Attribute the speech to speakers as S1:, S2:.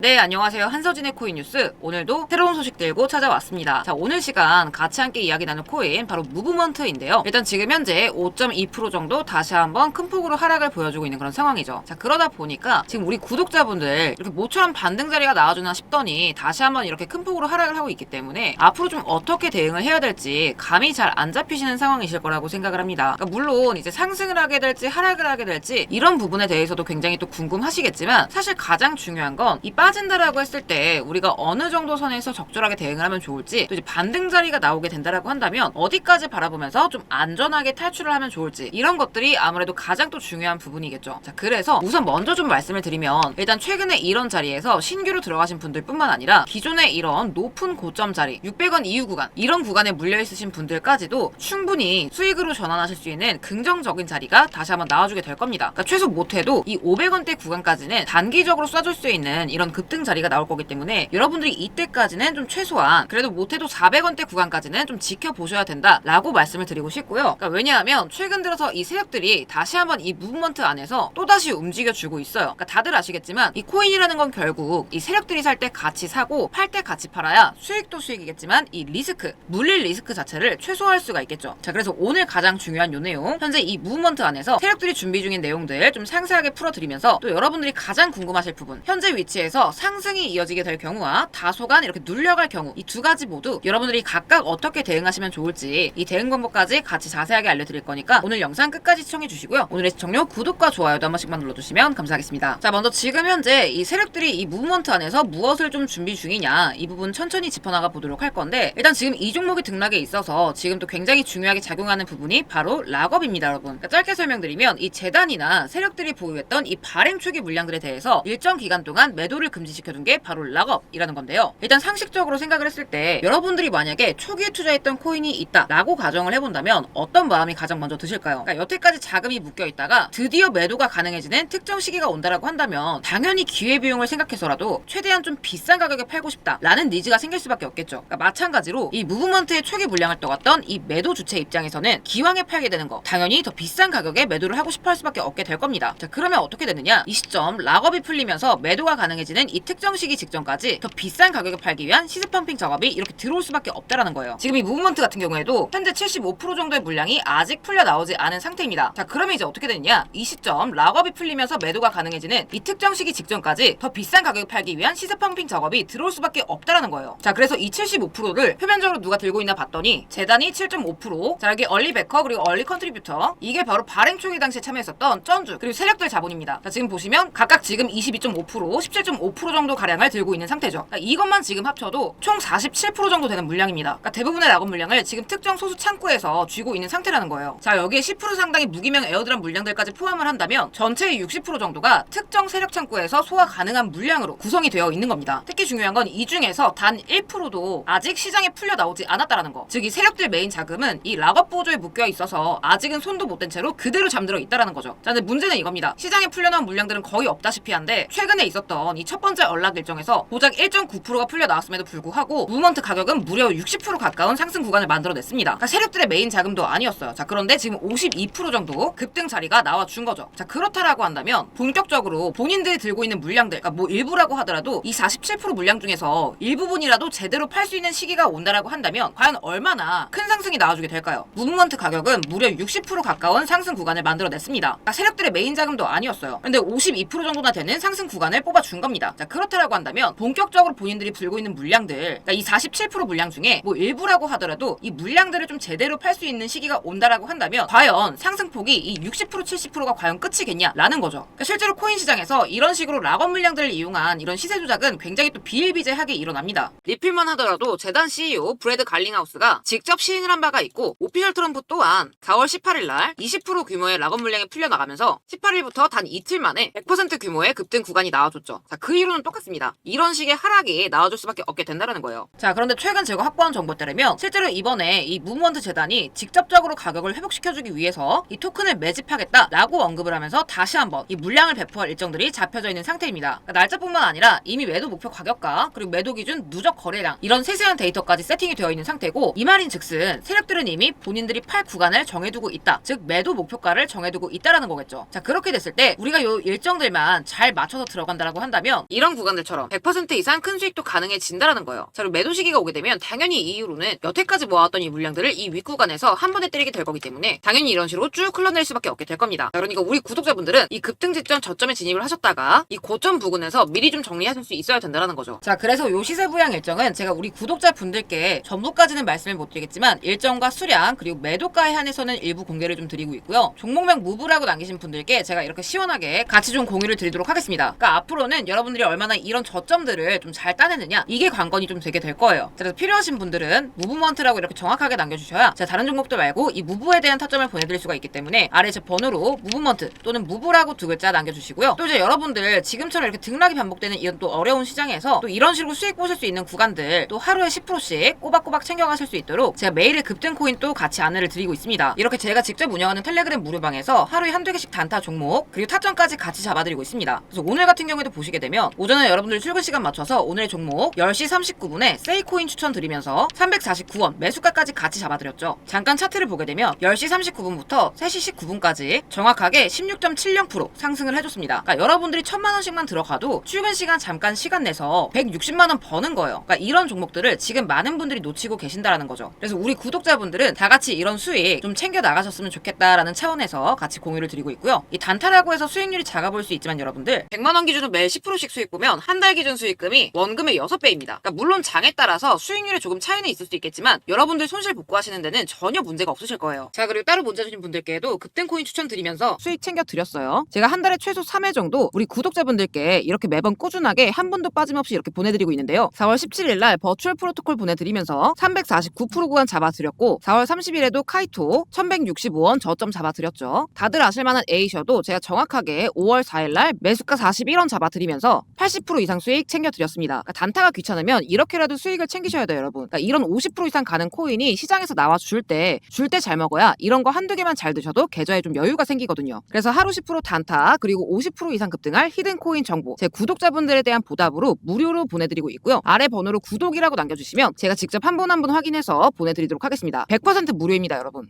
S1: 네, 안녕하세요. 한서진의 코인 뉴스. 오늘도 새로운 소식 들고 찾아왔습니다. 자, 오늘 시간 같이 함께 이야기 나눌 코인 바로 무브먼트인데요. 일단 지금 현재 5.2% 정도 다시 한번 큰 폭으로 하락을 보여주고 있는 그런 상황이죠. 자, 그러다 보니까 지금 우리 구독자분들 이렇게 모처럼 반등 자리가 나와주나 싶더니 다시 한번 이렇게 큰 폭으로 하락을 하고 있기 때문에 앞으로 좀 어떻게 대응을 해야 될지 감이 잘 안 잡히시는 상황이실 거라고 생각을 합니다. 그러니까 물론 이제 상승을 하게 될지 하락을 하게 될지 이런 부분에 대해서도 굉장히 또 궁금하시겠지만 사실 가장 중요한 건 이 빠진다라고 했을 때 우리가 어느 정도 선에서 적절하게 대응을 하면 좋을지, 또 이제 반등 자리가 나오게 된다라고 한다면 어디까지 바라보면서 좀 안전하게 탈출을 하면 좋을지, 이런 것들이 아무래도 가장 또 중요한 부분이겠죠. 자, 그래서 우선 먼저 좀 말씀을 드리면, 일단 최근에 이런 자리에서 신규로 들어가신 분들 뿐만 아니라 기존에 이런 높은 고점 자리 600원 이후 구간, 이런 구간에 물려 있으신 분들까지도 충분히 수익으로 전환하실 수 있는 긍정적인 자리가 다시 한번 나와주게 될 겁니다. 그러니까 최소 못해도 이 500원대 구간까지는 단기적으로 쏴줄 수 있는 이런 급등 자리가 나올 거기 때문에 여러분들이 이때까지는 좀 최소한 그래도 못해도 400원대 구간까지는 좀 지켜보셔야 된다라고 말씀을 드리고 싶고요. 그러니까 왜냐하면 최근 들어서 이 세력들이 다시 한번 이 무브먼트 안에서 또다시 움직여주고 있어요. 그러니까 다들 아시겠지만 이 코인이라는 건 결국 이 세력들이 살 때 같이 사고 팔 때 같이 팔아야 수익도 수익이겠지만 이 리스크, 물릴 리스크 자체를 최소화할 수가 있겠죠. 자, 그래서 오늘 가장 중요한 요 내용, 현재 이 무브먼트 안에서 세력들이 준비 중인 내용들 좀 상세하게 풀어드리면서, 또 여러분들이 가장 궁금하실 부분, 현재 위치에서 상승이 이어지게 될 경우와 다소간 이렇게 눌려갈 경우, 이 두 가지 모두 여러분들이 각각 어떻게 대응하시면 좋을지 이 대응 방법까지 같이 자세하게 알려드릴 거니까 오늘 영상 끝까지 시청해 주시고요. 오늘의 시청료 구독과 좋아요도 한 번씩만 눌러주시면 감사하겠습니다. 자, 먼저 지금 현재 이 세력들이 이 무브먼트 안에서 무엇을 좀 준비 중이냐, 이 부분 천천히 짚어나가 보도록 할 건데, 일단 지금 이 종목이 등락에 있어서 지금 또 굉장히 중요하게 작용하는 부분이 바로 락업입니다, 여러분. 그러니까 짧게 설명드리면 이 재단이나 세력들이 보유했던 이 발행 초기 물량들에 대해서 일정 기간 동안 매도를 금지시켜둔 게 바로 락업이라는 건데요. 일단 상식적으로 생각을 했을 때 여러분들이 만약에 초기에 투자했던 코인이 있다라고 가정을 해본다면 어떤 마음이 가장 먼저 드실까요? 그러니까 여태까지 자금이 묶여 있다가 드디어 매도가 가능해지는 특정 시기가 온다라고 한다면 당연히 기회비용을 생각해서라도 최대한 좀 비싼 가격에 팔고 싶다라는 니즈가 생길 수밖에 없겠죠. 그러니까 마찬가지로 이 무브먼트의 초기 물량을 떠갔던 이 매도 주체 입장에서는 기왕에 팔게 되는 거 당연히 더 비싼 가격에 매도를 하고 싶어 할 수밖에 없게 될 겁니다. 자, 그러면 어떻게 되느냐, 이 시점 락업이 풀리면서 매도가 가능해지는 이 특정 시기 직전까지 더 비싼 가격에 팔기 위한 시세 펌핑 작업이 이렇게 들어올 수밖에 없다라는 거예요. 지금 이 무브먼트 같은 경우에도 현재 75% 정도의 물량이 아직 풀려 나오지 않은 상태입니다. 자, 그러면 이제 어떻게 되느냐, 이 시점 락업이 풀리면서 매도가 가능해지는 이 특정 시기 직전까지 더 비싼 가격에 팔기 위한 시세 펌핑 작업이 들어올 수밖에 없다라는 거예요. 자, 그래서 이 75%를 표면적으로 누가 들고 있나 봤더니 재단이 7.5%, 자, 여기 얼리베커 그리고 얼리 컨트리뷰터, 이게 바로 발행 초기 당시에 참여했었던 쩐주 그리고 세력들 자본입니다. 자, 지금 보시면 각각 지금 22.5%, 17.5% 정도 가량을 들고 있는 상태죠. 그러니까 이것만 지금 합쳐도 총 47% 정도 되는 물량입니다. 그러니까 대부분의 락업 물량을 지금 특정 소수 창구에서 쥐고 있는 상태라는 거예요. 자, 여기에 10% 상당의 무기명 에어드랍 물량들까지 포함을 한다면 전체의 60% 정도가 특정 세력 창구에서 소화 가능한 물량으로 구성이 되어 있는 겁니다. 특히 중요한 건 이 중에서 단 1%도 아직 시장에 풀려 나오지 않았다라는 거. 즉 이 세력들 메인 자금은 이 락업 보조에 묶여 있어서 아직은 손도 못 댄 채로 그대로 잠들어 있다라는 거죠. 자, 근데 문제는 이겁니다. 시장에 풀려나온 물량들은 거의 없다시피 한데 최근에 있었던 이 첫 번째 언락 일정에서 고작 1.9%가 풀려 나왔음에도 불구하고 무브먼트 가격은 무려 60% 가까운 상승 구간을 만들어냈습니다. 그러니까 세력들의 메인 자금도 아니었어요. 자, 그런데 지금 52% 정도 급등 자리가 나와준 거죠. 자, 그렇다라고 한다면 본격적으로 본인들이 들고 있는 물량들, 그러니까 뭐 일부라고 하더라도 이 47% 물량 중에서 일부분이라도 제대로 팔 수 있는 시기가 온다라고 한다면 과연 얼마나 큰 상승이 나와주게 될까요? 무브먼트 가격은 무려 60% 가까운 상승 구간을 만들어냈습니다. 그러니까 세력들의 메인 자금도 아니었어요. 근데 52% 정도나 되는 상승 구간을 뽑아준 겁니다. 자, 그렇다라고 한다면 본격적으로 본인들이 들고 있는 물량들, 그러니까 이 47% 물량 중에 뭐 일부라고 하더라도 이 물량들을 좀 제대로 팔 수 있는 시기가 온다라고 한다면 과연 상승폭이 이 60% 70%가 과연 끝이겠냐라는 거죠. 그러니까 실제로 코인 시장에서 이런 식으로 락업 물량들을 이용한 이런 시세 조작은 굉장히 또 비일비재하게 일어납니다. 리필만 하더라도 재단 CEO 브래드 갈링하우스가 직접 시인을 한 바가 있고, 오피셜 트럼프 또한 4월 18일 날 20% 규모의 락업 물량이 풀려나가면서 18일부터 단 이틀 만에 100% 규모의 급등 구간이 나와줬죠. 자, 그 이유는 똑같습니다. 이런 식의 하락이 나와줄 수밖에 없게 된다는 거예요. 자, 그런데 최근 제가 확보한 정보에 따르면 실제로 이번에 이 무브먼트 재단이 직접적으로 가격을 회복시켜주기 위해서 이 토큰을 매집하겠다라고 언급을 하면서 다시 한번 이 물량을 배포할 일정들이 잡혀져 있는 상태입니다. 그러니까 날짜뿐만 아니라 이미 매도 목표 가격과 그리고 매도 기준 누적 거래량, 이런 세세한 데이터까지 세팅이 되어 있는 상태고, 이 말인즉슨 세력들은 이미 본인들이 팔 구간을 정해두고 있다, 즉 매도 목표가를 정해두고 있다라는 거겠죠. 자, 그렇게 됐을 때 우리가 요 일정들만 잘 맞춰서 들어간다라고 한다면 이런 구간들처럼 100% 이상 큰 수익도 가능해진다라는 거예요. 자, 그리고 매도 시기가 오게 되면 당연히 이 이후로는 여태까지 모아왔던 이 물량들을 이 윗구간에서 한 번에 때리게 될 거기 때문에 당연히 이런 식으로 쭉 흘러낼 수밖에 없게 될 겁니다. 자, 그러니까 우리 구독자분들은 이 급등 직전 저점에 진입을 하셨다가 이 고점 부근에서 미리 좀 정리하실 수 있어야 된다는 거죠. 자, 그래서 요 시세 부양 일정은 제가 우리 구독자분들께 전부까지는 말씀을 못 드리겠지만 일정과 수량 그리고 매도가에 한해서는 일부 공개를 좀 드리고 있고요. 종목명 무브라고 남기신 분들께 제가 이렇게 시원하게 같이 좀 공유를 드리도록 하겠습니다. 그러니까 앞으로는 여러분들이 얼마나 이런 저점들을 좀 잘 따내느냐 이게 관건이 좀 되게 될 거예요. 그래서 필요하신 분들은 무브먼트라고 이렇게 정확하게 남겨주셔야 제가 다른 종목들 말고 이 무브에 대한 타점을 보내드릴 수가 있기 때문에 아래 제 번호로 무브먼트 또는 무브라고 두 글자 남겨주시고요. 또 이제 여러분들 지금처럼 이렇게 등락이 반복되는 이런 또 어려운 시장에서 또 이런 식으로 수익 보실 수 있는 구간들 또 하루에 10%씩 꼬박꼬박 챙겨가실 수 있도록 제가 매일의 급등 코인 또 같이 안내를 드리고 있습니다. 이렇게 제가 직접 운영하는 텔레그램 무료방에서 하루에 한두 개씩 단타 종목 그리고 타점까지 같이 잡아드리고 있습니다. 그래서 오늘 같은 경우에도 보시게 되면 오전에 여러분들 출근 시간 맞춰서 오늘의 종목 10시 39분에 세이코인 추천드리면서 349원 매수가까지 같이 잡아드렸죠. 잠깐 차트를 보게 되면 10시 39분부터 3시 19분까지 정확하게 16.70% 상승을 해줬습니다. 그러니까 여러분들이 1000만원씩만 들어가도 출근 시간 잠깐 시간 내서 160만원 버는 거예요. 그러니까 이런 종목들을 지금 많은 분들이 놓치고 계신다라는 거죠. 그래서 우리 구독자분들은 다 같이 이런 수익 좀 챙겨 나가셨으면 좋겠다라는 차원에서 같이 공유를 드리고 있고요. 이 단타라고 해서 수익률이 작아 보일 수 있지만 여러분들 100만원 기준으로 매일 10%씩 수익 보면 한 달 기준 수익금이 원금의 6배입니다. 그러니까 물론 장에 따라서 수익률에 조금 차이는 있을 수 있겠지만 여러분들 손실 복구하시는 데는 전혀 문제가 없으실 거예요. 자, 그리고 따로 문제 주신 분들께도 급등코인 추천드리면서 수익 챙겨 드렸어요. 제가 한 달에 최소 3회 정도 우리 구독자분들께 이렇게 매번 꾸준하게 한 분도 빠짐없이 이렇게 보내드리고 있는데요. 4월 17일 날 버추얼 프로토콜 보내드리면서 349% 구간 잡아드렸고 4월 30일에도 카이토 1165원 저점 잡아드렸죠. 다들 아실만한 A셔도 제가 정확하게 5월 4일 날 매수가 41원 잡아드리면서 80% 이상 수익 챙겨드렸습니다. 그러니까 단타가 귀찮으면 이렇게라도 수익을 챙기셔야 돼요, 여러분. 그러니까 이런 50% 이상 가는 코인이 시장에서 나와 줄 때 잘 먹어야 이런 거 한두 개만 잘 드셔도 계좌에 좀 여유가 생기거든요. 그래서 하루 10% 단타 그리고 50% 이상 급등할 히든 코인 정보 제 구독자분들에 대한 보답으로 무료로 보내드리고 있고요. 아래 번호로 구독이라고 남겨주시면 제가 직접 한 분 한 분 확인해서 보내드리도록 하겠습니다. 100% 무료입니다, 여러분.